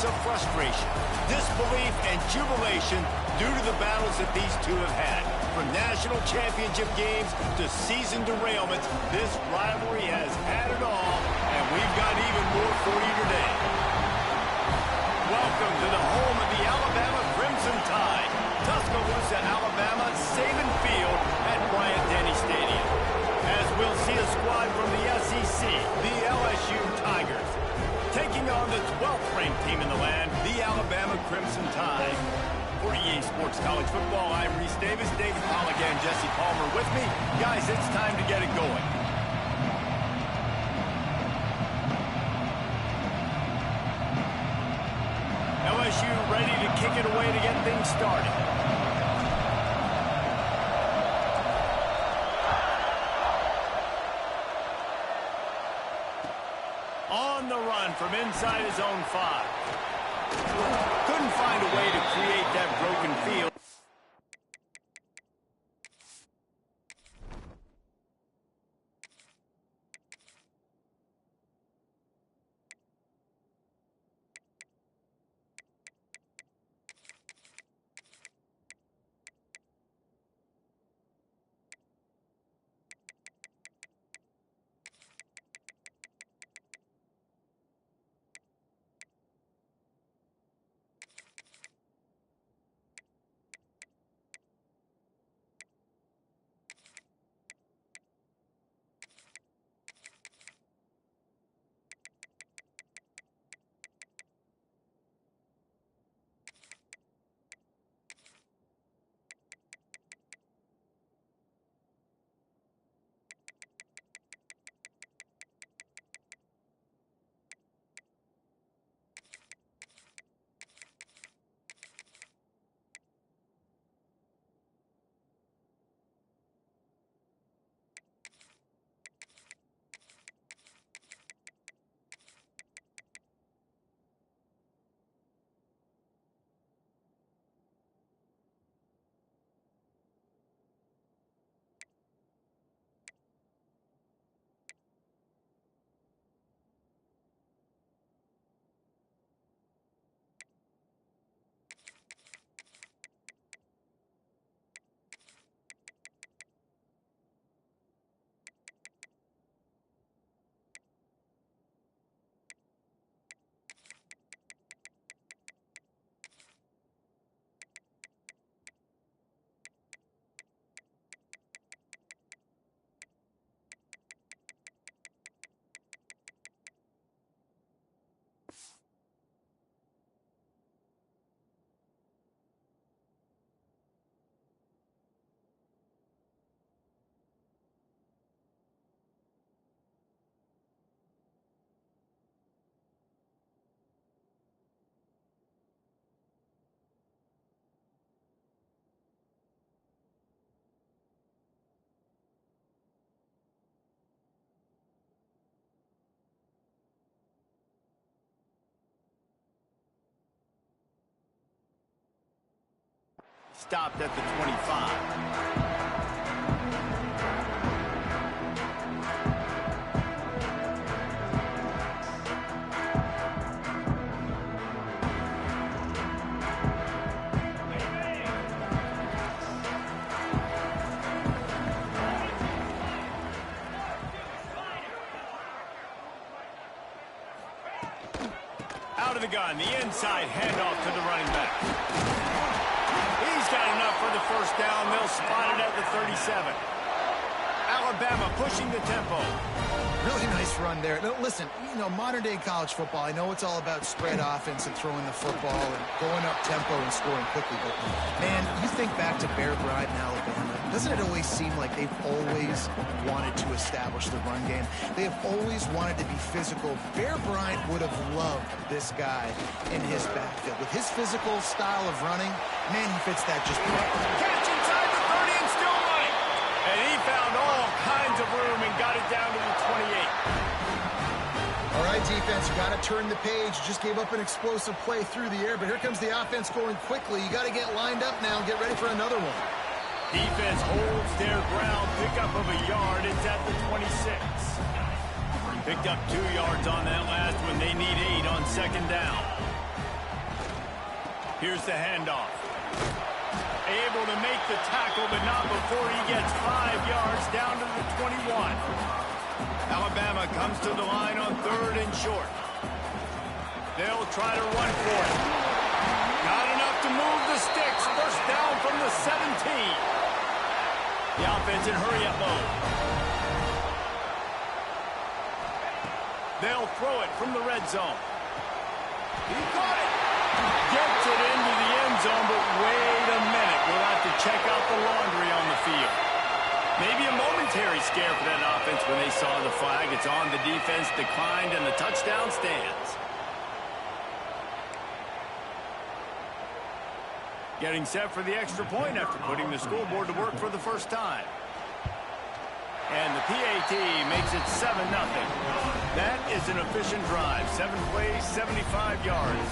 of frustration, disbelief, and jubilation due to the battles that these two have had. From national championship games to season derailments, this rivalry has had it all, and we've got even more for you today. Welcome to the home of the Alabama Crimson Tide, Tuscaloosa, Alabama, Saban Field at Bryant-Denny Stadium. As we'll see a squad from the SEC, the LSU Tigers, taking on the 12th-ranked team in the land, the Alabama Crimson Tide. For EA Sports College Football, I'm Reese Davis, David Pollack, and Jesse Palmer with me. Guys, it's time to get it going. LSU ready to kick it away to get things started. On the run from inside his own 5. Couldn't find a way to create that broken field. Stopped at the 25. Out of the gun, the inside handoff to the running back. He's got enough for the first down. They'll spot it at the 37. Alabama pushing the tempo. Really nice run there. Now, listen, you know, modern-day college football, I know it's all about spread offense and throwing the football and going up tempo and scoring quickly. But, man, you think back to Bear Bryant in Alabama, doesn't it always seem like they've always wanted to establish the run game? They have always wanted to be physical. Bear Bryant would have loved this guy in his backfield. With his physical style of running, man, he fits that just perfectly. Catch inside the 30 and still running. And he found all kinds of room and got it down to the 28. All right, defense, you got to turn the page. You just gave up an explosive play through the air, but here comes the offense going quickly. You got to get lined up now and get ready for another one. Defense holds their ground. Pickup of a yard. It's at the 26. Picked up 2 yards on that last one. They need 8 on second down. Here's the handoff. Able to make the tackle, but not before he gets 5 yards down to the 21. Alabama comes to the line on 3rd and short. They'll try to run for it. Not enough to move the sticks. First down from the 17. The offense in hurry-up mode. They'll throw it from the red zone. He caught it. Gets it into the end zone, but wait a minute. We'll have to check out the laundry on the field. Maybe a momentary scare for that offense when they saw the flag. It's on, the defense declined, and the touchdown stands. Getting set for the extra point after putting the scoreboard to work for the first time. And the PAT makes it 7-0. That is an efficient drive. 7 plays, 75 yards.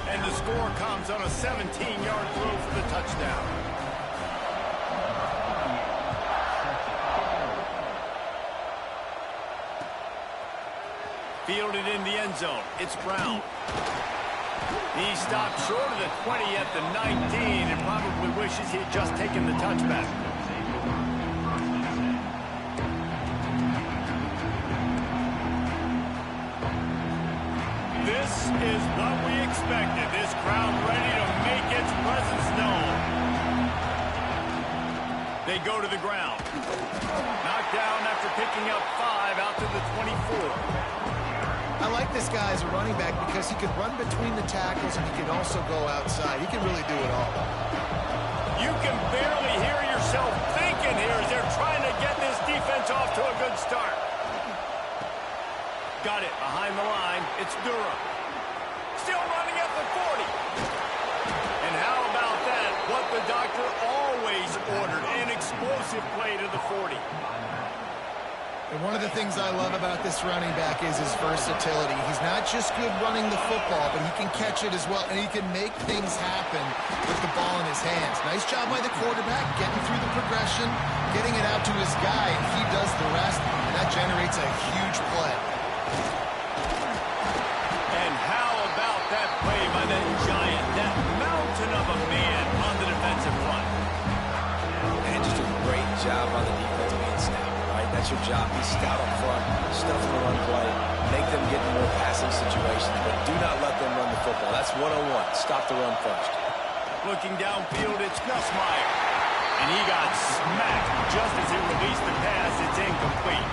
And the score comes on a 17-yard throw for the touchdown. Fielded in the end zone. It's Brown. He stopped short of the 20 at the 19 and probably wishes he had just taken the touchback. This is what we expected. This crowd ready to make its presence known. They go to the ground. Knocked down after picking up 5 out to the 24. I like this guy as a running back because he can run between the tackles and he can also go outside. He can really do it all. You can barely hear yourself thinking here as they're trying to get this defense off to a good start. Got it behind the line. It's Durham. Still running at the 40. And how about that? What the doctor always ordered, an explosive play to the 40. And one of the things I love about this running back is his versatility. He's not just good running the football, but he can catch it as well, and he can make things happen with the ball in his hands. Nice job by the quarterback, getting through the progression, getting it out to his guy, and he does the rest, and that generates a huge play. And how about that play by that giant, that mountain of a man on the defensive front? And just a great job on the defense being stout. That's your job. Be stout up front, stuff in the run play, make them get in more passing situations, but do not let them run the football. That's 101. Stop the run first. Looking downfield, it's Nussmeier. And he got smacked just as he released the pass. It's incomplete.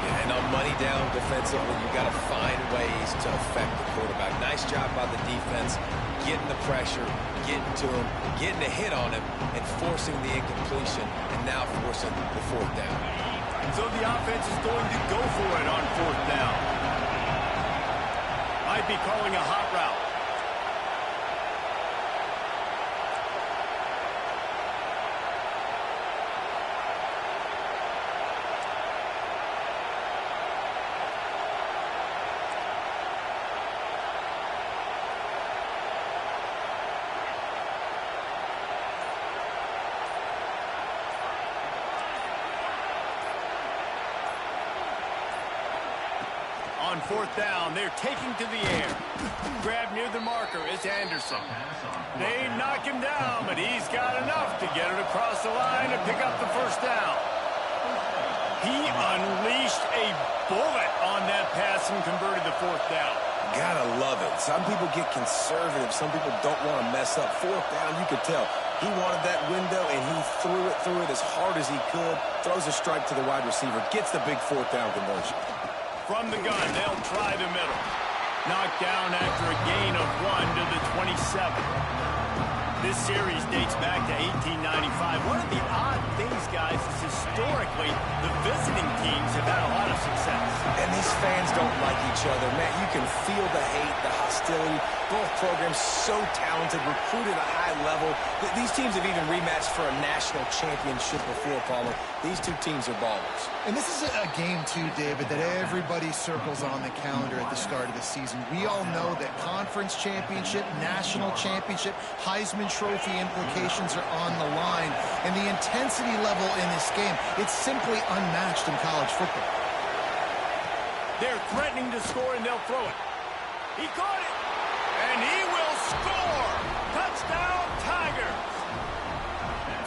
Yeah, and on money down defensively, you got to find ways to affect the quarterback. Nice job by the defense, getting the pressure, getting to him, getting a hit on him, and forcing the incompletion, and now forcing the 4th down. So the offense is going to go for it on 4th down. Might be calling a hot route. On 4th down, they're taking to the air. Grab near the marker, it's Anderson. They knock him down, but he's got enough to get it across the line and pick up the 1st down. He unleashed a bullet on that pass and converted the 4th down. Gotta love it. Some people get conservative. Some people don't want to mess up. 4th down, you could tell. He wanted that window, and he threw it as hard as he could. Throws a strike to the wide receiver. Gets the big 4th down conversion. From the gun, they'll try the middle. Knocked down after a gain of 1 to the 27. This series dates back to 1895. One of the odd things, guys, is historically the visiting teams have had a lot of success. And these fans don't like each other. Man, you can feel the hate, the hostility. Both programs so talented, recruited at a high level. These teams have even rematched for a national championship before, Palmer. These two teams are ballers. And this is a game, too, David, that everybody circles on the calendar at the start of the season. We all know that conference championship, national championship, Heisman Trophy implications are on the line. And the intensity level in this game, it's simply unmatched in college football. They're threatening to score, and they'll throw it. He caught it, and he will score.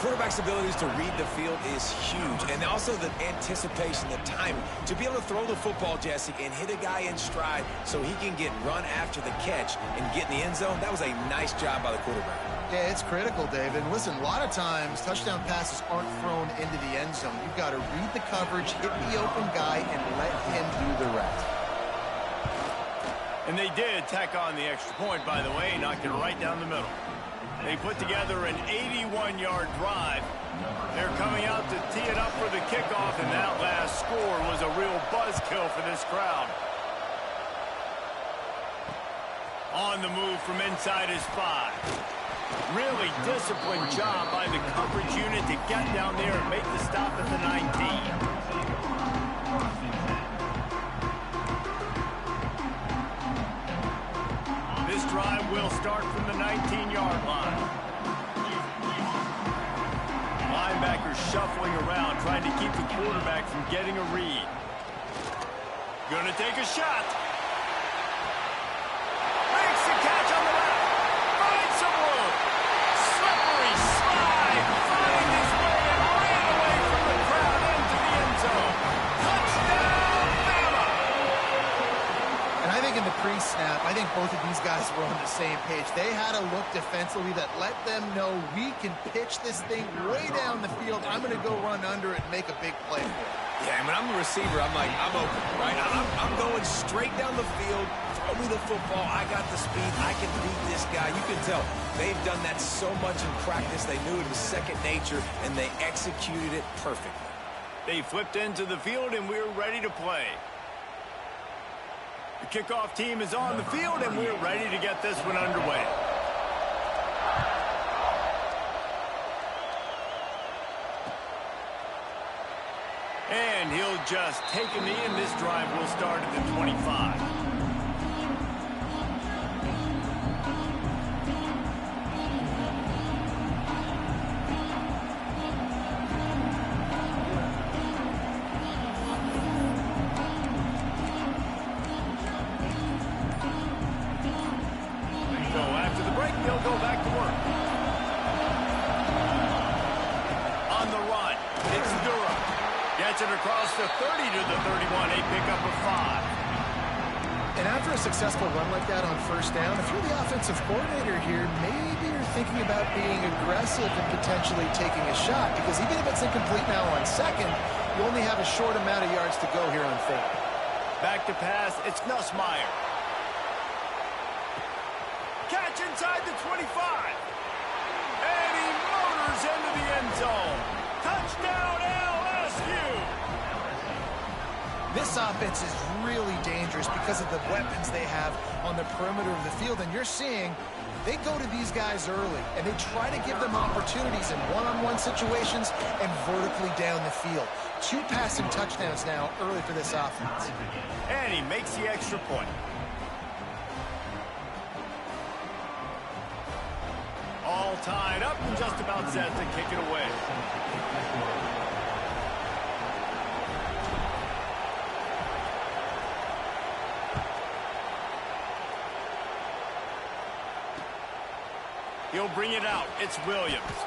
quarterback's abilities to read the field is huge. And also the anticipation, the timing. To be able to throw the football, Jesse, and hit a guy in stride so he can get run after the catch and get in the end zone, that was a nice job by the quarterback. Yeah, it's critical, David. Listen, a lot of times touchdown passes aren't thrown into the end zone. You've got to read the coverage, hit the open guy, and let him do the rest. And they did tack on the extra point, by the way, knocked it right down the middle. They put together an 81-yard drive. They're coming out to tee it up for the kickoff, and that last score was a real buzzkill for this crowd. On the move from inside his 5. Really disciplined job by the coverage unit to get down there and make the stop at the 19. This drive will start from the 19-yard line. Linebackers shuffling around, trying to keep the quarterback from getting a read. Gonna take a shot. Makes the catch on the left. Finds some room. Slippery slide. Find his way and ran away from the crowd into the end zone. Touchdown, Bama! And I think in the pre-snap, I think both of these guys were on the same page. They had a look defensively that let them know we can pitch this thing way down the field. I'm going to go run under it and make a big play for it. Yeah, and when I'm the receiver, I'm like, I'm open, right? I'm going straight down the field. Throw me the football. I got the speed. I can beat this guy. You can tell they've done that so much in practice. They knew it was second nature, and they executed it perfectly. They flipped into the field, and we're ready to play. The kickoff team is on the field, and we're ready to get this one underway. And he'll just take a knee, and this drive will start at the 25. So after the break, they'll go back to work. On the run, it's Durham. Gets it across the 30 to the 31, a pickup of 5. And after a successful run like that on first down, if you're the offensive coordinator here, maybe you're thinking about being aggressive and potentially taking a shot, because even if it's incomplete now on second, you only have a short amount of yards to go here on third. Back to pass, it's Nussmeier. Catch inside the 25. And he motors into the end zone. Touchdown, LSU! This offense is really dangerous because of the weapons they have on the perimeter of the field. And you're seeing they go to these guys early, and they try to give them opportunities in one-on-one situations and vertically down the field. 2 passing touchdowns now early for this offense. And he makes the extra point. All tied up and just about set to kick it away. He'll bring it out. It's Williams.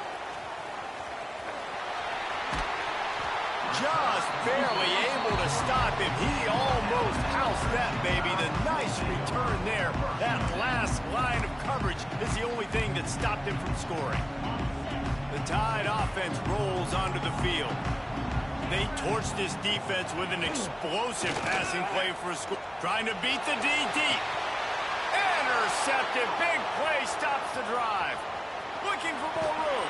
Just barely able to stop him. He almost housed that, baby. The nice return there. That last line of coverage is the only thing that stopped him from scoring. The Tide offense rolls onto the field. They torch this defense with an explosive passing play for a score. Trying to beat the D deep. Intercepted. Big play stops the drive. Looking for more room.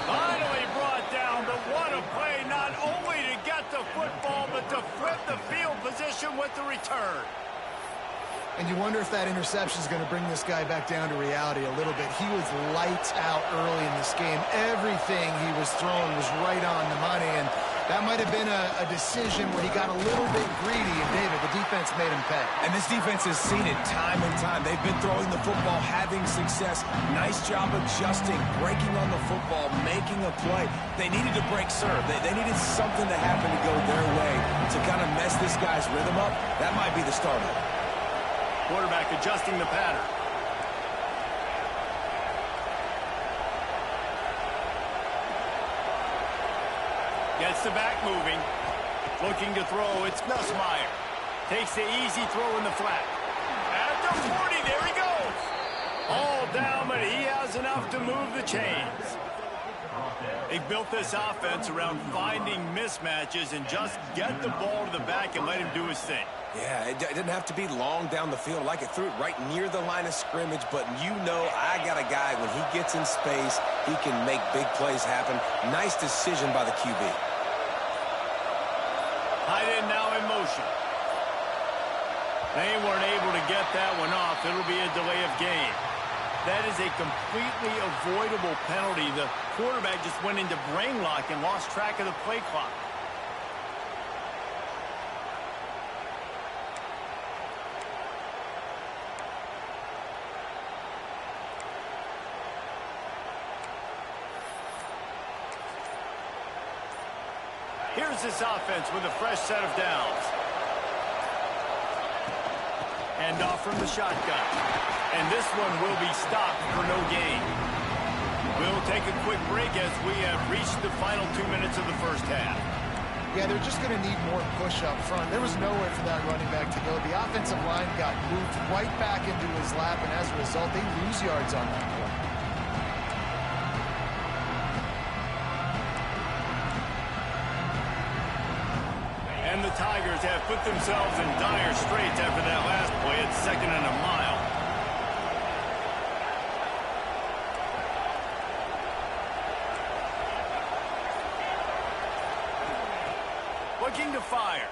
Finally brought down, but what a play, not only to get the football, but to flip the field position with the return. And you wonder if that interception is going to bring this guy back down to reality a little bit. He was lights out early in this game. Everything he was throwing was right on the money, and that might have been a decision where he got a little bit greedy, and David, the defense made him pay. And this defense has seen it time and time. They've been throwing the football, having success. Nice job adjusting, breaking on the football, making a play. They needed to break serve. They needed something to happen to go their way to kind of mess this guy's rhythm up. That might be the start of it. Quarterback adjusting the pattern. Gets the back moving. Looking to throw, it's Nussmeier. Takes the easy throw in the flat. At the 40, there he goes. All down, but he has enough to move the chains. They built this offense around finding mismatches and just get the ball to the back and let him do his thing. Yeah, it didn't have to be long down the field. Like it threw it right near the line of scrimmage, but you know I got a guy, when he gets in space, he can make big plays happen. Nice decision by the QB. Tight end now in motion. They weren't able to get that one off. It'll be a delay of game. That is a completely avoidable penalty. The quarterback just went into brain lock and lost track of the play clock. Here's this offense with a fresh set of downs. And off from the shotgun. And this one will be stopped for no gain. We'll take a quick break as we have reached the final 2 minutes of the first half. Yeah, they're just going to need more push up front. There was nowhere for that running back to go. The offensive line got moved right back into his lap, and as a result, they lose yards on that play. And the Tigers have put themselves in dire straits after that last play. It's 2nd and a mile. Looking to fire.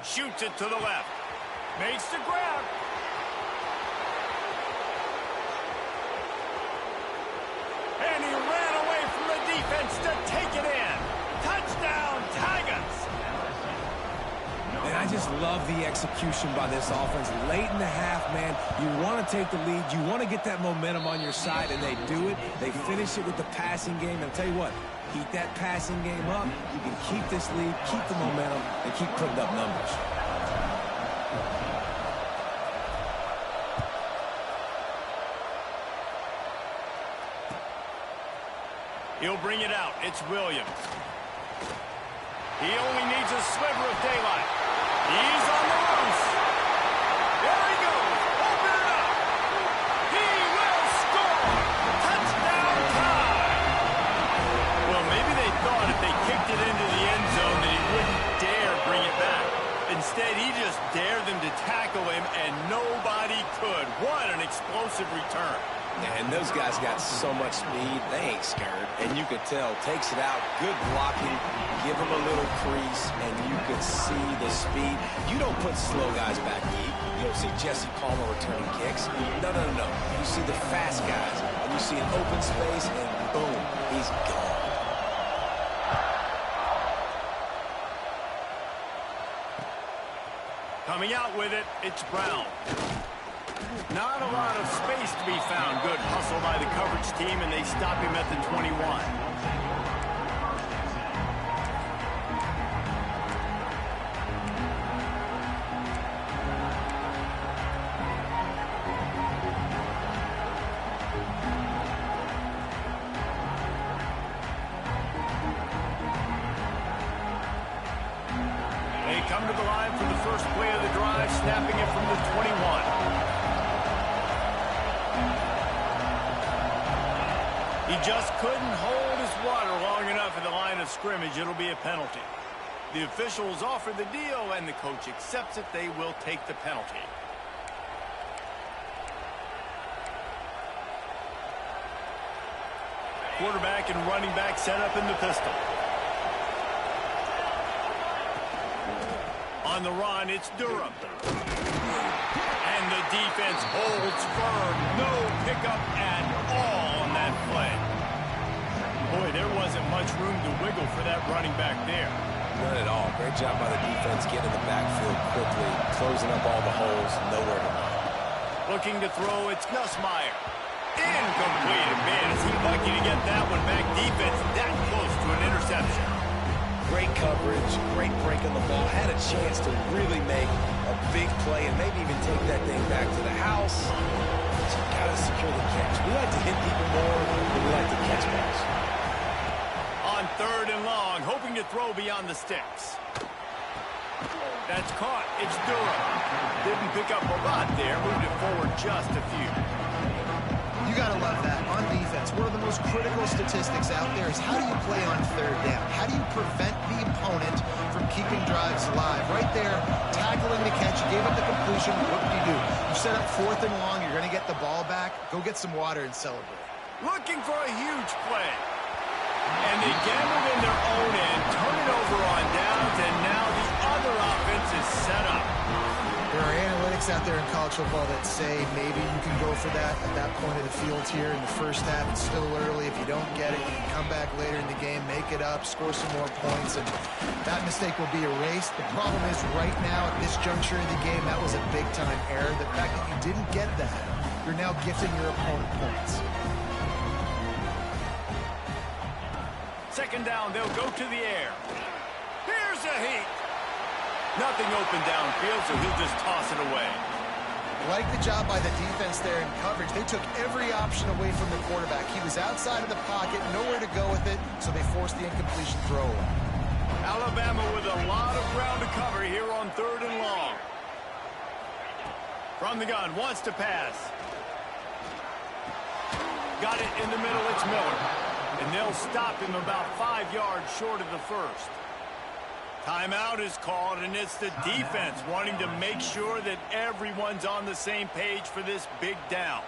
Shoots it to the left. Makes the grab. And he ran away from the defense to take it in. Touchdown, Tigers! And I just love the execution by this offense. Late in the half, man, you want to take the lead. You want to get that momentum on your side, and they do it. They finish it with the passing game. And I'll tell you what, keep that passing game up. You can keep this lead, keep the momentum, and keep putting up numbers. He'll bring it out. It's Williams. He only needs a sliver of daylight. He's on the loose. There he goes. Open it up. He will score. Touchdown tie. Well, maybe they thought if they kicked it into the end zone that he wouldn't dare bring it back. Instead, he just dared them to tackle him, and nobody could. What an explosive return. And those guys got so much speed, they ain't scared. And you could tell, takes it out, good blocking, give them a little crease, and you could see the speed. You don't put slow guys back deep. You don't see Jesse Palmer returning kicks. No, no, no, no. You see the fast guys, and you see an open space, and boom, he's gone. Coming out with it, it's Brown. Not a lot of space to be found. Good hustle by the coverage team, and they stop him at the 21. They come to the line for the first play of the drive, snapping it from the 21. He just couldn't hold his water long enough at the line of scrimmage. It'll be a penalty. The officials offer the deal, and the coach accepts it. They will take the penalty. Quarterback and running back set up in the pistol. On the run, it's Durham. And the defense holds firm. No pickup at all on that play. Boy, there wasn't much room to wiggle for that running back there. None at all. Great job by the defense getting in the backfield quickly, closing up all the holes, nowhere to run. Looking to throw, it's Nussmeier. Incomplete. Man, is he lucky to get that one back. Defense that close to an interception. Great coverage, great break on the ball. Had a chance to really make a big play and maybe even take that thing back to the house. But you got to secure the catch. We like to hit people more than we like to catch balls. On 3rd and long, hope to throw beyond the sticks. That's caught. It's Durham. Didn't pick up a lot there. Moved it forward just a few. You got to love that. On defense, one of the most critical statistics out there is how do you play on third down? How do you prevent the opponent from keeping drives alive? Right there, tackling the catch. You gave up the completion. What do? You set up 4th and long. You're going to get the ball back. Go get some water and celebrate. Looking for a huge play. And they gambled in their own end, turn it over on downs, and now the other offense is set up. There are analytics out there in college football that say maybe you can go for that at that point of the field here in the first half. It's still early. If you don't get it, you can come back later in the game, make it up, score some more points, and that mistake will be erased. The problem is right now at this juncture of the game, that was a big-time error. The fact that you didn't get that, you're now gifting your opponent points. Second down, they'll go to the air. Here's a heat. Nothing open downfield, so he'll just toss it away. Like the job by the defense there in coverage. They took every option away from the quarterback. He was outside of the pocket, nowhere to go with it, so they forced the incompletion throw away. Alabama with a lot of ground to cover here on 3rd and long. From the gun, wants to pass. Got it in the middle, it's Miller. And they'll stop him about 5 yards short of the first. Timeout is called, and it's the defense wanting to make sure that everyone's on the same page for this big down.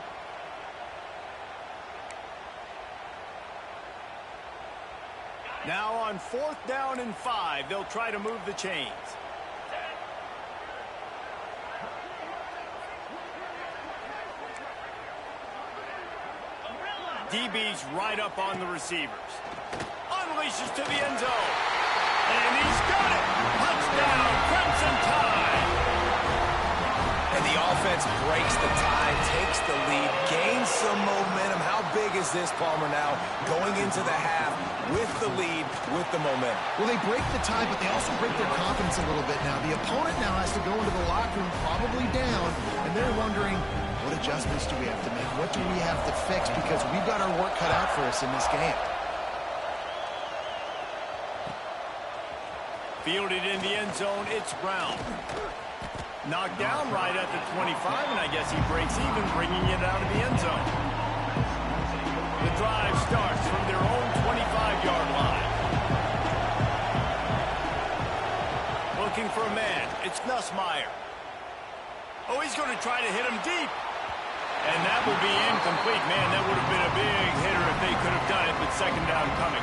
Now on 4th down and 5, they'll try to move the chains. DB's right up on the receivers. Unleashes to the end zone. And he's got it. Touchdown, Crimson Tide. And the offense breaks the tie, takes the lead, gains some momentum. How big is this, Palmer, now going into the half with the lead, with the momentum? Well, they break the tie, but they also break their confidence a little bit now. The opponent now has to go into the locker room probably down, and they're wondering, what adjustments do we have to make? What do we have to fix? Because we've got our work cut out for us in this game. Fielded in the end zone, it's Brown. Knocked down right at the 25, and I guess he breaks even, bringing it out of the end zone. The drive starts from their own 25-yard line. Looking for a man, it's Nussmeier. Oh, he's going to try to hit him deep. And that will be incomplete. Man, that would have been a big hitter if they could have done it, but second down coming.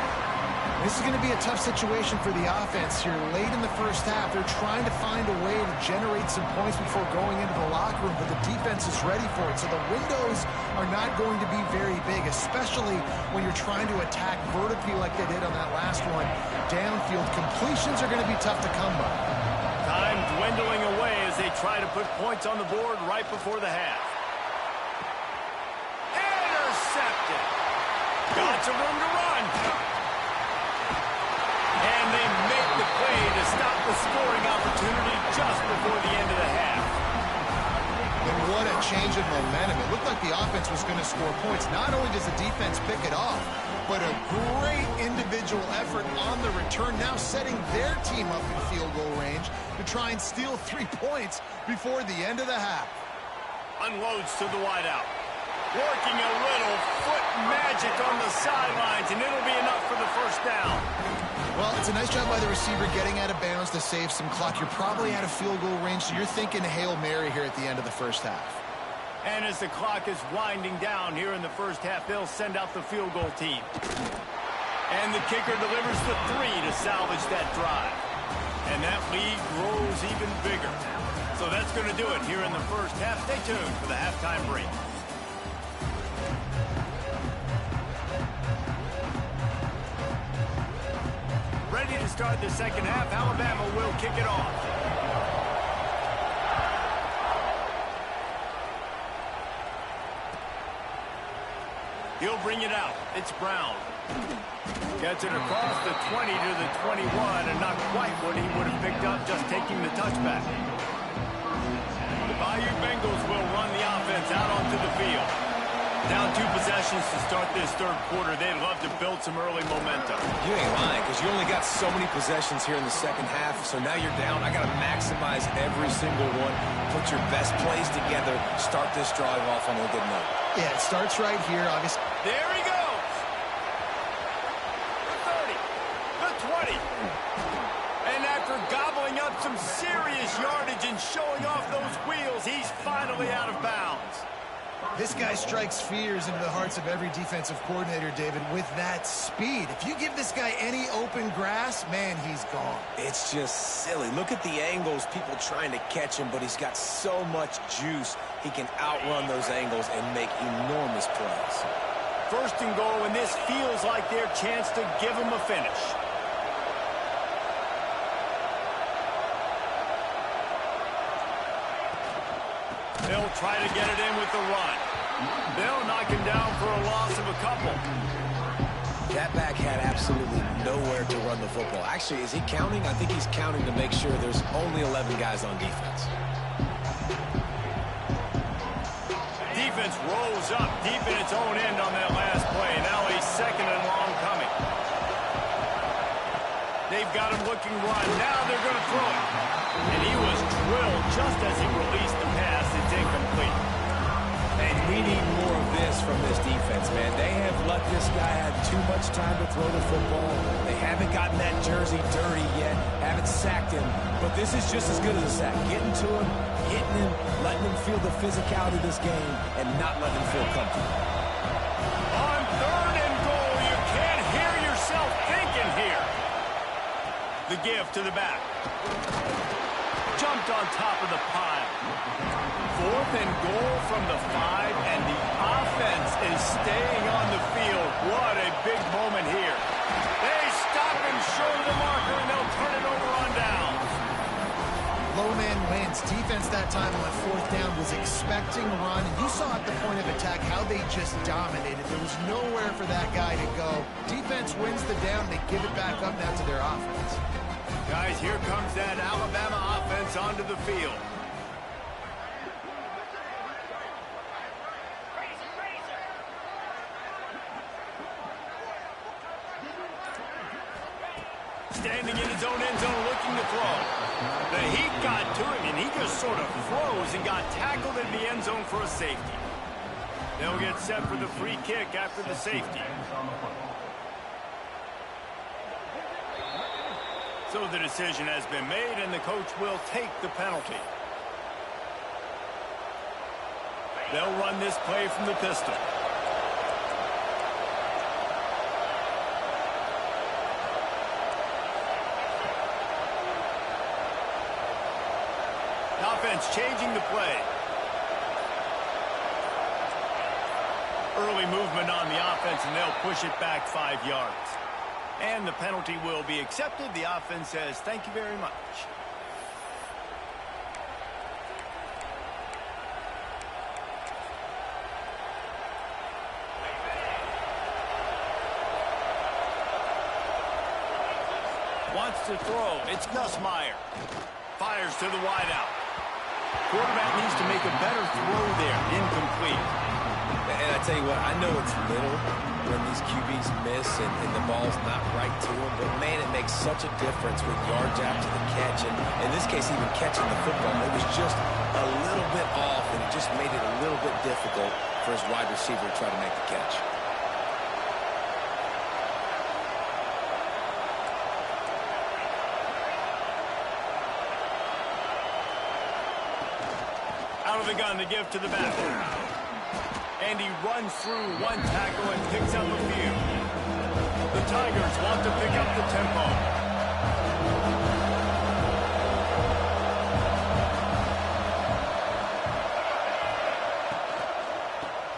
This is going to be a tough situation for the offense here. Late in the first half, they're trying to find a way to generate some points before going into the locker room, but the defense is ready for it. So the windows are not going to be very big, especially when you're trying to attack vertically like they did on that last one. Downfield completions are going to be tough to come by. Time dwindling away as they try to put points on the board right before the half. Intercepted. Got some room to run. And they make the play to stop the scoring opportunity just before the end of the half. And what a change in momentum. It looked like the offense was going to score points. Not only does the defense pick it off, but a great individual effort on the return, now setting their team up in field goal range to try and steal 3 points before the end of the half. Unloads to the wideout. Working a little foot magic on the sidelines, and it'll be enough for the first down. Well, it's a nice job by the receiver getting out of bounds to save some clock. You're probably out of field goal range, so you're thinking Hail Mary here at the end of the first half. And as the clock is winding down here in the first half, they'll send out the field goal team. And the kicker delivers the 3 to salvage that drive. And that lead grows even bigger. So that's going to do it here in the first half. Stay tuned for the halftime break. Ready to start the second half. Alabama will kick it off. He'll bring it out. It's Brown. Gets it across the 20 to the 21, and not quite what he would have picked up just taking the touchback. The Bayou Bengals will run the offense out onto the field. Down 2 possessions to start this third quarter. They'd love to build some early momentum. You ain't lying, because you only got so many possessions here in the second half, so now you're down. I got to maximize every single one. Put your best plays together. Start this drive off on a good note. Yeah, it starts right here, obviously. There he goes. The 30, the 20. And after gobbling up some serious yardage and showing off those wheels, he's finally out of bounds. This guy strikes fears into the hearts of every defensive coordinator, David, with that speed. If you give this guy any open grass, man, he's gone. It's just silly. Look at the angles, people trying to catch him, but he's got so much juice. He can outrun those angles and make enormous plays. First and goal, and this feels like their chance to give him a finish. They'll try to get it in with the run. They'll knock him down for a loss of a couple. That back had absolutely nowhere to run the football. Actually, is he counting? I think he's counting to make sure there's only 11 guys on defense. Defense rolls up deep in its own end on that last play. Now a second and long coming. They've got him looking run. Now they're going to throw it. And he was drilled just as he released the pass. It's incomplete. And we need more of this from this defense, man. They have let this guy have too much time to throw the football. They haven't gotten that jersey dirty yet, haven't sacked him. But this is just as good as a sack. Getting to him, hitting him, letting him feel the physicality of this game, and not letting him feel comfortable. On third and goal, you can't hear yourself thinking here. The give to the back. Jumped on top of the pile. Fourth and goal from the 5, and the offense is staying on the field. What a big moment here. They stop him short of the marker, and they'll turn it over on downs. Low man wins. Defense that time on fourth down was expecting a run, and you saw at the point of attack how they just dominated. There was nowhere for that guy to go. Defense wins the down. They give it back up now to their offense. Guys, here comes that Alabama offense onto the field. Standing in his own end zone looking to throw. The heat got to him, and he just sort of froze and got tackled in the end zone for a safety. They'll get set for the free kick after the safety. So the decision has been made, and the coach will take the penalty. They'll run this play from the pistol. Offense changing the play. Early movement on the offense, and they'll push it back 5 yards. And the penalty will be accepted. The offense says, thank you very much. Wants to throw. It's Nussmeier. Fires to the wideout. Quarterback needs to make a better throw there. Incomplete. And I tell you what, I know it's little when these QBs miss and the ball's not right to them, but man, it makes such a difference with yards after the catch. And in this case, even catching the football, it was just a little bit off, and it just made it a little bit difficult for his wide receiver to try to make the catch. Out of the gun to give to the back. And he runs through one tackle and picks up a few. The Tigers want to pick up the tempo.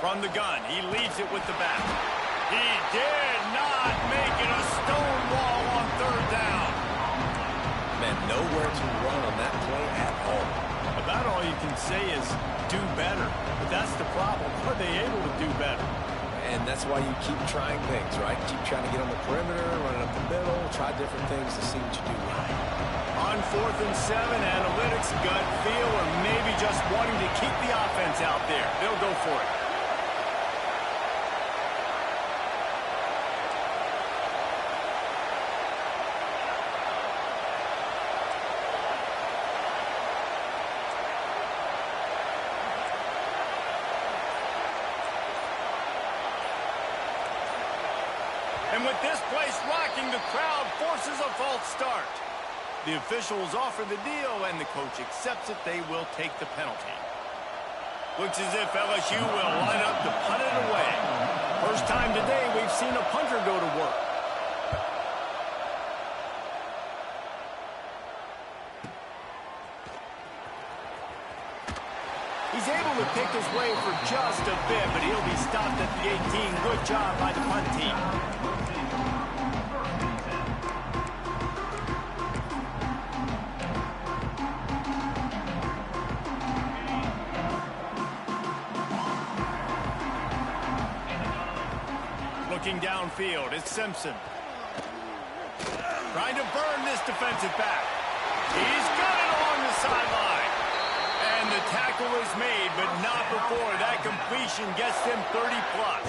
From the gun, he leaves it with the back. He did not make it a stone wall on third down. Man, nowhere to run on that play at all. About all you can say is do better. But that's the problem. Are they able to do better? And that's why you keep trying things, right? Keep trying to get on the perimeter, running up the middle, try different things to see what you do right. On 4th and 7, analytics, gut feel, or maybe just wanting to keep the offense out there. They'll go for it. And with this place rocking, the crowd forces a false start. The officials offer the deal, and the coach accepts it. They will take the penalty. Looks as if LSU will line up to punt it away. First time today we've seen a punter go to work. He's able to pick his way for just a bit, but he'll be stopped at the 18. Good job by the punt team. Looking downfield, it's Simpson. Trying to burn this defensive back. He's got it along the sideline. And the tackle is made, but not before that completion gets them 30-plus.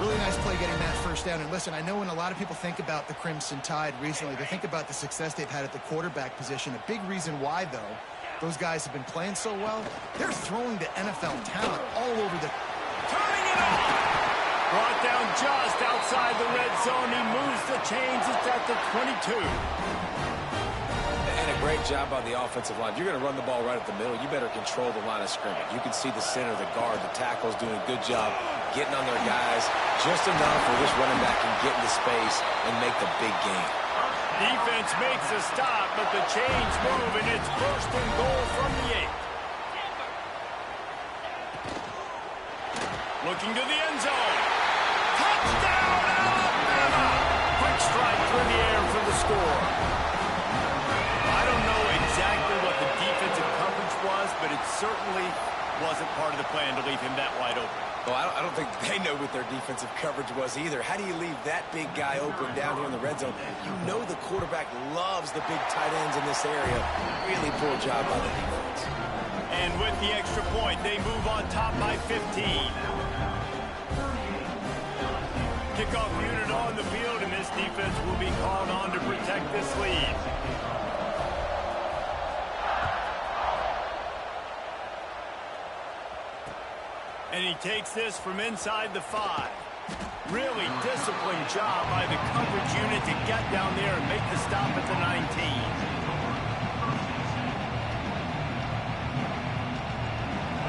Really nice play getting that first down. And listen, I know when a lot of people think about the Crimson Tide recently, they think about the success they've had at the quarterback position. A big reason why, though, those guys have been playing so well, they're throwing the NFL talent all over the... Turning it on! Brought down just outside the red zone. He moves the chains. It's at the 22. And a great job by the offensive line. If you're going to run the ball right at the middle, you better control the line of scrimmage. You can see the center, the guard, the tackle's doing a good job getting on their guys just enough for this running back can get into space and make the big game. Defense makes a stop, but the chains move, and it's first and goal from the 8. Looking to the end zone. Touchdown, Alabama! Quick strike through the air for the score. I don't know exactly what the defensive coverage was, but it certainly wasn't part of the plan to leave him that wide open. Well, I don't think they know what their defensive coverage was either. How do you leave that big guy open down here in the red zone? You know the quarterback loves the big tight ends in this area. Really poor job by the defense. And with the extra point, they move on top by 15. Kickoff unit on the field, and this defense will be called on to protect this lead. And he takes this from inside the 5. Really disciplined job by the coverage unit to get down there and make the stop at the 19.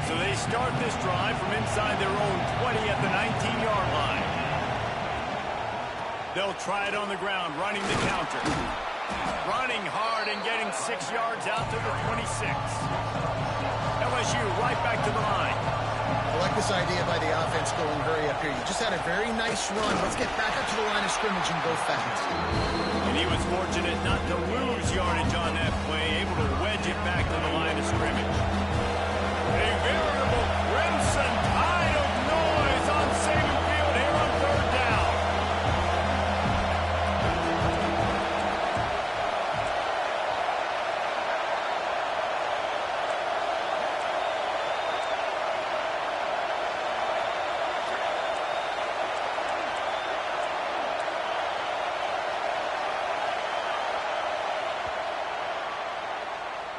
So they start this drive from inside their own 20 at the 19-yard line. They'll try it on the ground, running the counter. Running hard and getting 6 yards out to the 26. LSU right back to the line. I like this idea by the offense going hurry up here. You just had a very nice run. Let's get back up to the line of scrimmage and go fast. And he was fortunate not to lose yardage on that play, able to wedge it back to the line of scrimmage. A veritable crimson tide of noise on Saban Field here on third down.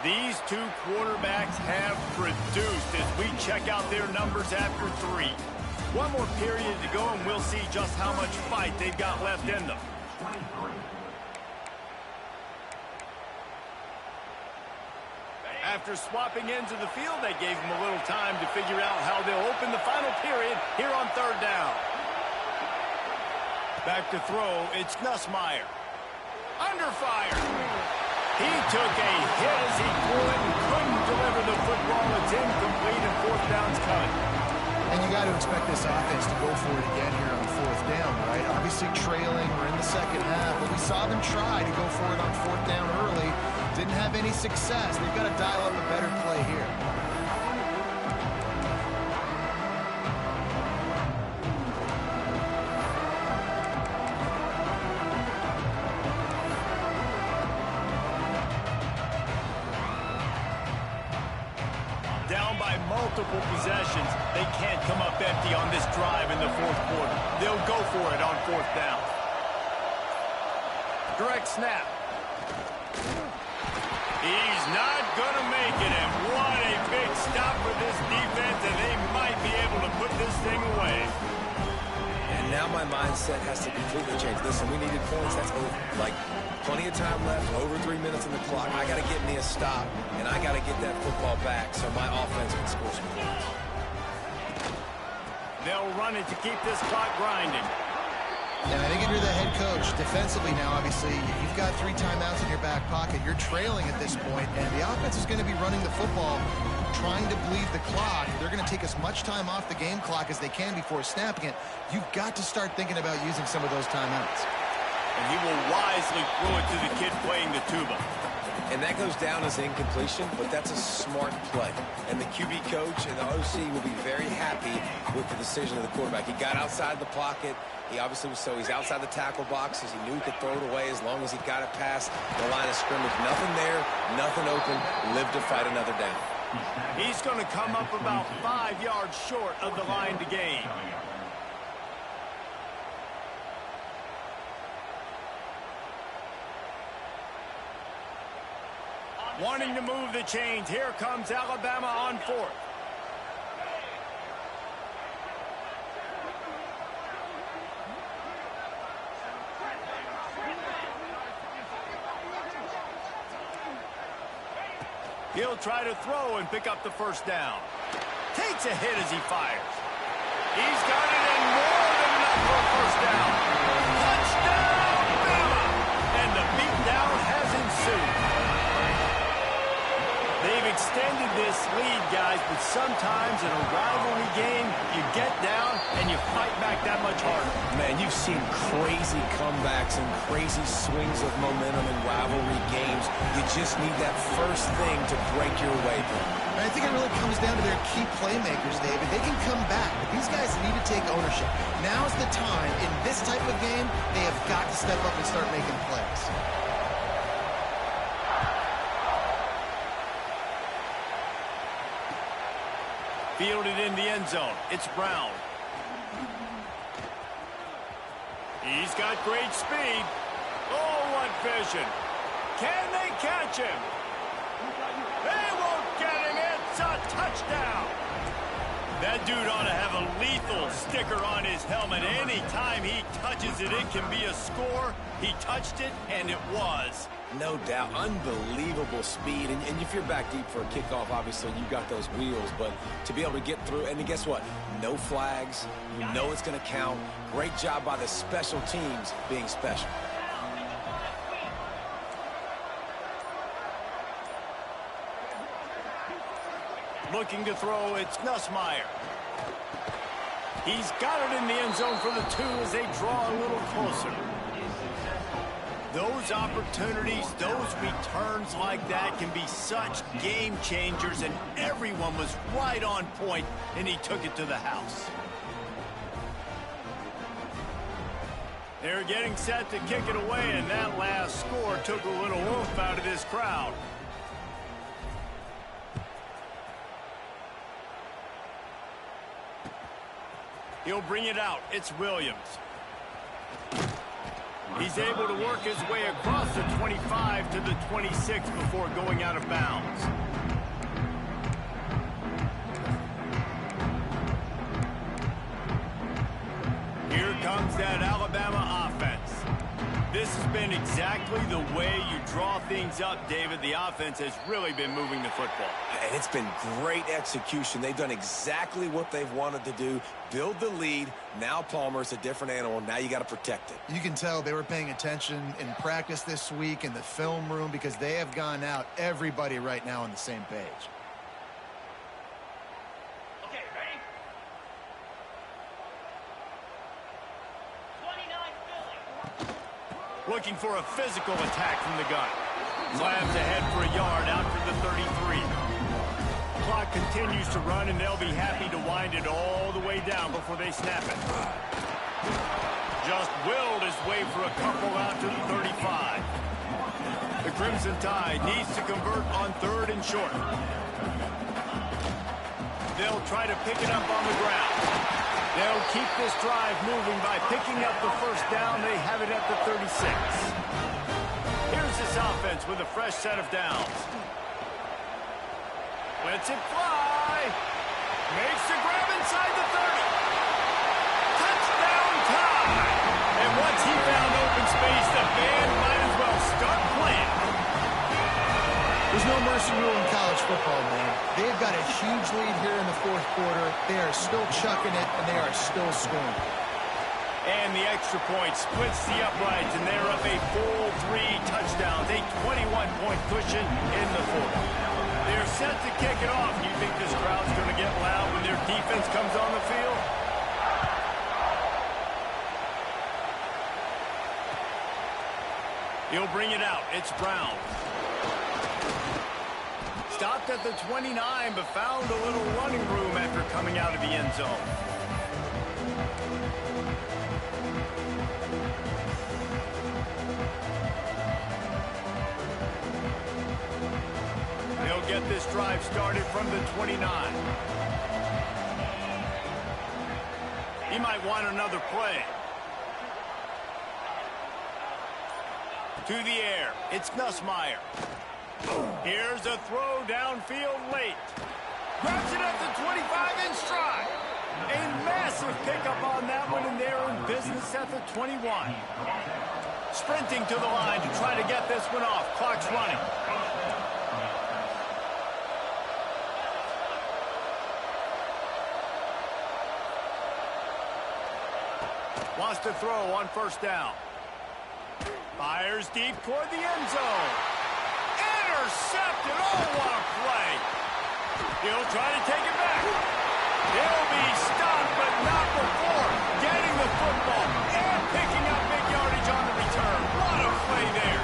These two quarterbacks have produced as we check out their numbers after 3. One more period to go, and we'll see just how much fight they've got left in them. After swapping ends of the field, they gave them a little time to figure out how they'll open the final period here on third down. Back to throw, it's Nussmeier. Under fire. He took a hit as he threw it and couldn't deliver the football. It's incomplete and fourth down's coming. And you got to expect this offense to go for it again here on fourth down, right? Obviously trailing, we're in the second half, but we saw them try to go for it on fourth down early. Didn't have any success. They've got to dial up a better play here. Down by multiple possessions, they can't come up empty on this drive in the fourth quarter. They'll go for it on fourth down. Direct snap. He's not going to make it, and what a big stop for this defense, and they might be able to put this thing away. And now my my mindset has to completely change. Listen, we needed points. That's over. Like, plenty of time left, over 3 minutes on the clock. I got to get me a stop, and I got to get that football back so my offense can score some points. They'll run it to keep this clock grinding. And I think if you're the head coach, defensively now, obviously, you've got 3 timeouts in your back pocket. You're trailing at this point, and the offense is going to be running the football, trying to bleed the clock. They're going to take as much time off the game clock as they can before snapping it. You've got to start thinking about using some of those timeouts. And he will wisely throw it to the kid playing the tuba. And that goes down as incompletion, but that's a smart play. And the QB coach and the OC will be very happy with the decision of the quarterback. He got outside the pocket. He obviously was he's outside the tackle boxes. He knew he could throw it away as long as he got it past the line of scrimmage. Nothing there, nothing open. Live to fight another down. He's going to come up about 5 yards short of the line to gain. Wanting to move the chains. Here comes Alabama on 4th. He'll try to throw and pick up the first down. Takes a hit as he fires. He's got it in more than enough for a first down. Touchdown, Bama! And the beatdown has ensued. They've extended this lead, guys, but sometimes in a rivalry game, you get down and you fight back that much harder. Man, you've seen crazy comebacks and crazy swings of momentum in rivalry games. You just need that first thing to break your way through. I think it really comes down to their key playmakers, David. They can come back, but these guys need to take ownership. Now's the time. In this type of game, they have got to step up and start making plays. Fielded in the end zone. It's Brown. He's got great speed. Oh, what vision. Can they catch him? They won't get him. It's a touchdown. That dude ought to have a lethal sticker on his helmet. Anytime he touches it, it can be a score. He touched it, and it was. No doubt. Unbelievable speed. And if you're back deep for a kickoff, obviously you got those wheels. But to be able to get through, and guess what? No flags. You know it's going to count. Great job by the special teams being special. Looking to throw, it's Nussmeier. He's got it in the end zone for the 2 as they draw a little closer. Those opportunities, those returns like that can be such game changers, and everyone was right on point, and he took it to the house. They're getting set to kick it away, and that last score took a little oomph out of this crowd. He'll bring it out. It's Williams. He's able to work his way across the 25 to the 26 before going out of bounds. Here comes that Alabama offense. This has been exactly the way you draw things up, David. The offense has really been moving the football. And it's been great execution. They've done exactly what they've wanted to do. Build the lead. Now Palmer's a different animal. Now you got to protect it. You can tell they were paying attention in practice this week in the film room because they have gone out, everybody right now on the same page. Okay, ready? 29 Philly. Looking for a physical attack from the gun. Slams ahead for a yard out to the 33. Clock continues to run, and they'll be happy to wind it all the way down before they snap it. Just willed his way for a couple out to the 35. The Crimson Tide needs to convert on 3rd and short. They'll try to pick it up on the ground. They'll keep this drive moving by picking up the first down. They have it at the 36. Here's this offense with a fresh set of downs. Lets it fly. Makes the grab inside the 30. Touchdown Tide. here's the rule in college football, man. They've got a huge lead here in the fourth quarter. They are still chucking it, and they are still scoring. And the extra point splits the uprights, and they're up a full 3 touchdowns, a 21-point cushion in the fourth. They're set to kick it off. You think this crowd's going to get loud when their defense comes on the field? He'll bring it out. It's Brown. Stopped at the 29, but found a little running room after coming out of the end zone. They'll get this drive started from the 29. He might want another play. To the air. It's Nussmeier. Here's a throw downfield late. Grabs it at the 25 in stride. A massive pickup on that one, and they're in business at the 21. Sprinting to the line to try to get this one off. Clock's running. Wants to throw on first down. Fires deep toward the end zone. Intercepted. Oh, what a play. He'll try to take it back. He'll be stopped, but not before getting the football and picking up big yardage on the return. What a play there.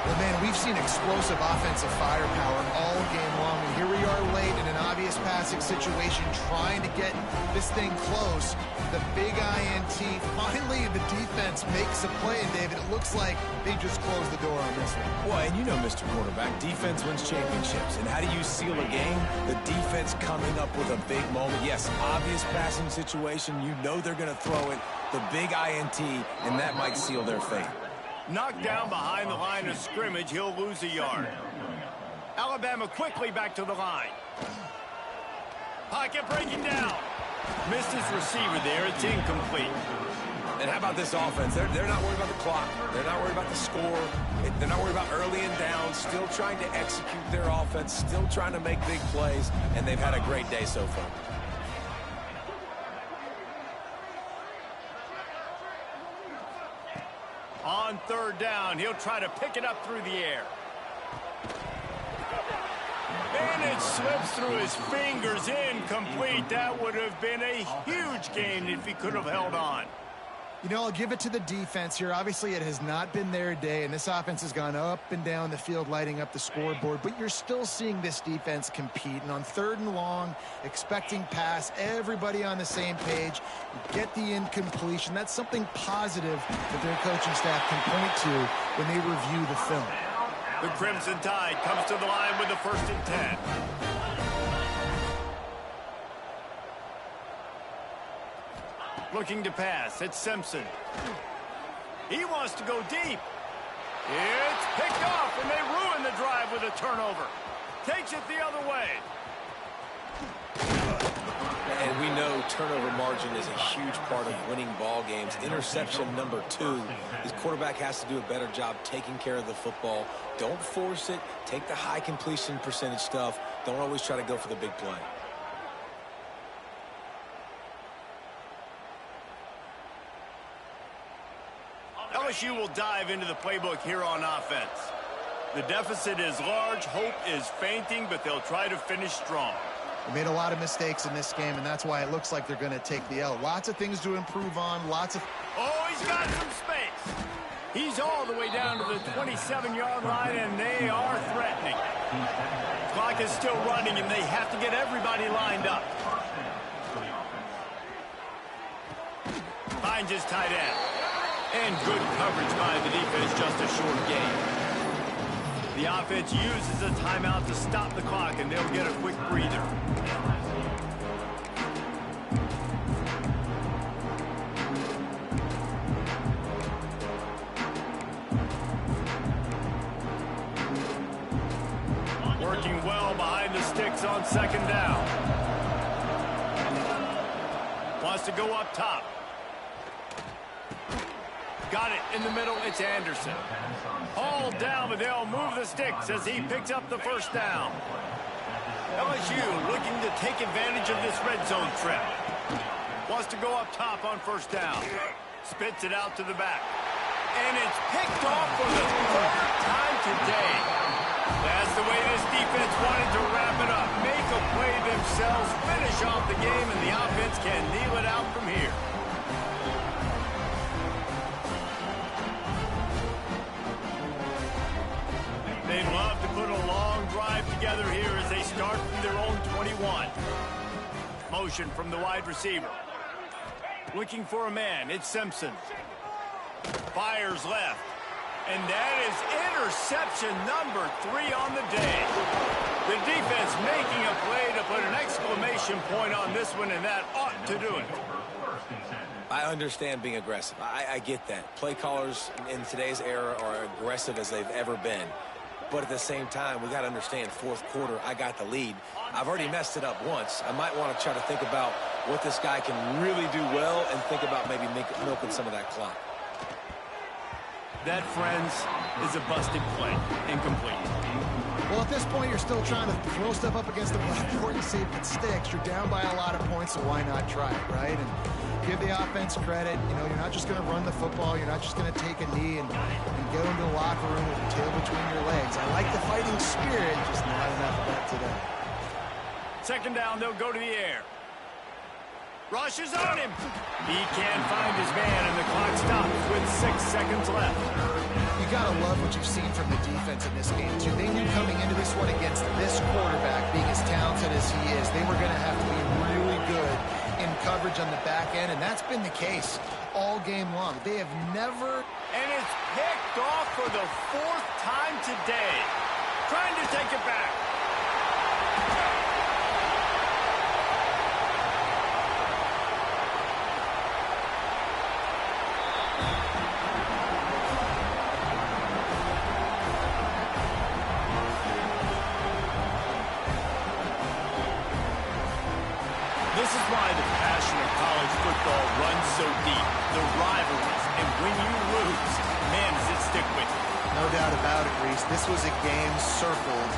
Well, man, we've seen explosive offensive firepower all game long, and here we are late in an obvious passing situation trying to get this thing close. The big INT. Finally, the defense makes a play, and David, it looks like they just closed the door on this one. Well, and you know, Mr. Quarterback, defense wins championships. And how do you seal a game? The defense coming up with a big moment. Yes, obvious passing situation. You know they're going to throw it. The big INT, and that might seal their fate. Knocked down behind the line of scrimmage, he'll lose a yard. Alabama quickly back to the line. Pocket breaking down. Missed his receiver there. It's incomplete. And how about this offense? They're not worried about the clock. They're not worried about the score. They're not worried about early and down. Still trying to execute their offense. Still trying to make big plays. And they've had a great day so far. On third down, he'll try to pick it up through the air. And it slips through his fingers, incomplete. That would have been a huge gain if he could have held on. You know, I'll give it to the defense here. Obviously, it has not been their day, and this offense has gone up and down the field, lighting up the scoreboard. But you're still seeing this defense compete. And on third and long, expecting pass, everybody on the same page, get the incompletion. That's something positive that their coaching staff can point to when they review the film. The Crimson Tide comes to the line with the 1st and 10. Looking to pass. It's Simpson. He wants to go deep. It's picked off, and they ruin the drive with a turnover. Takes it the other way. And we know turnover margin is a huge part of winning ball games. Interception number 2. His quarterback has to do a better job taking care of the football. Don't force it. Take the high completion percentage stuff. Don't always try to go for the big play. LSU will dive into the playbook here on offense. The deficit is large. Hope is fainting, but they'll try to finish strong. They made a lot of mistakes in this game, and that's why it looks like they're going to take the L. Lots of things to improve on, lots of... Oh, he's got some space. He's all the way down to the 27-yard line, and they are threatening. Clock is still running, and they have to get everybody lined up. Finds his tight end. And good coverage by the defense, just a short gain. The offense uses a timeout to stop the clock, and they'll get a quick breather. Working well behind the sticks on 2nd down. Wants to go up top. Got it in the middle. It's Anderson. Hauled down, but they'll move the sticks as he picks up the first down. LSU looking to take advantage of this red zone trip. Wants to go up top on first down. Spits it out to the back. And it's picked off for the third time today. That's the way this defense wanted to wrap it up. Make a play themselves, finish off the game, and the offense can kneel it out from here. They'd love to put a long drive together here as they start from their own 21. Motion from the wide receiver. Looking for a man. It's Simpson. Fires left. And that is interception number 3 on the day. The defense making a play to put an exclamation point on this one, and that ought to do it. I understand being aggressive. I get that. Play callers in today's era are aggressive as they've ever been. But at the same time, we got to understand, fourth quarter, I got the lead. I've already messed it up once. I might want to try to think about what this guy can really do well and think about maybe milking some of that clock. That, friends, is a busted play. Incomplete. Well, at this point, you're still trying to throw stuff up against the blackboard and see if it sticks. You're down by a lot of points, so why not try it, right? And give the offense credit. You know, you're not just going to run the football. You're not just going to take a knee and go into the locker room with your tail between your legs. I like the fighting spirit, just not enough of that today. Second down, they'll go to the air. Rushes on him. He can't find his man, and the clock stops with 6 seconds left. You got to love what you've seen from the defense in this game, too. They knew coming into this one against this quarterback, being as talented as he is, they were going to have to be really good in coverage on the back end, and that's been the case all game long. They have never... And it's picked off for the 4th time today. Trying to take it back. This is why the passion of college football runs so deep. The rivalries, and when you lose, man, does it stick with you. No doubt about it, Reese. This was a game circled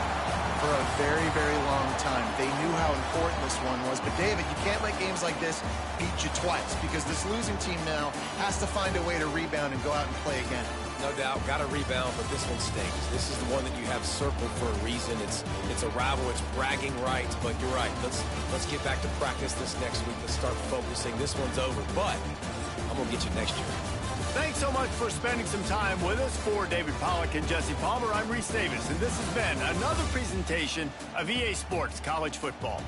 for a very, very long time. They knew how important this one was. But, David, you can't let games like this beat you twice because this losing team now has to find a way to rebound and go out and play again. No doubt, got to rebound, but this one stinks. This is the one that you have circled for a reason. It's a rival, it's bragging rights, but you're right. Let's get back to practice this next week. Let's start focusing. This one's over, but I'm going to get you next year. Thanks so much for spending some time with us. For David Pollack and Jesse Palmer, I'm Reese Davis, and this has been another presentation of EA Sports College Football.